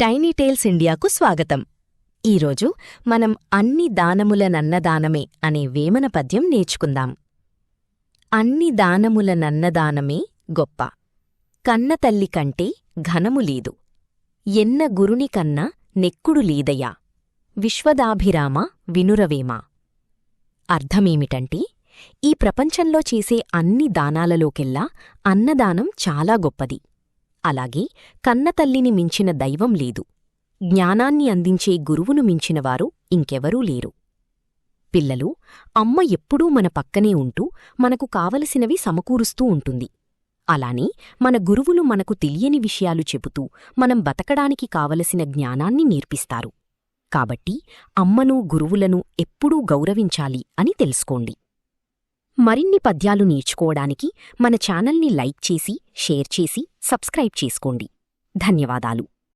Tiny tiles ఇండియాకు స్వాగతం. ఈరోజు మనం అన్ని దానములనన్నదానమే అనే వేమన పద్యం నేర్చుకుందాం. అన్ని దానములనన్నదానమే గొప్ప, కన్నతల్లి కంటే ఘనములీదు, ఎన్న గురుని కన్న నెక్కుడు లీదయ్యా, విశ్వదాభిరామ వినురవేమా. అర్థమేమిటంటే, ఈ ప్రపంచంలో చేసే అన్ని దానాలలోకెల్లా అన్నదానం చాలా గొప్పది. అలాగే కన్నతల్లిని మించిన దైవం లేదు, జ్ఞానాన్ని అందించే గురువును మించినవారు ఇంకెవరూ లేరు. పిల్లలు, అమ్మ ఎప్పుడూ మన పక్కనే ఉంటూ మనకు కావలసినవి సమకూరుస్తూ ఉంటుంది. అలానే మన గురువులు మనకు తెలియని విషయాలు చెబుతూ మనం బతకడానికి కావలసిన జ్ఞానాన్ని నేర్పిస్తారు. కాబట్టి అమ్మను, గురువులను ఎప్పుడూ గౌరవించాలి అని తెలుసుకోండి. మరిన్ని పద్యాలు నేర్చుకోవడానికి మన ఛానల్ని లైక్ చేసి, షేర్ చేసి, సబ్స్క్రైబ్ చేసుకోండి. ధన్యవాదాలు.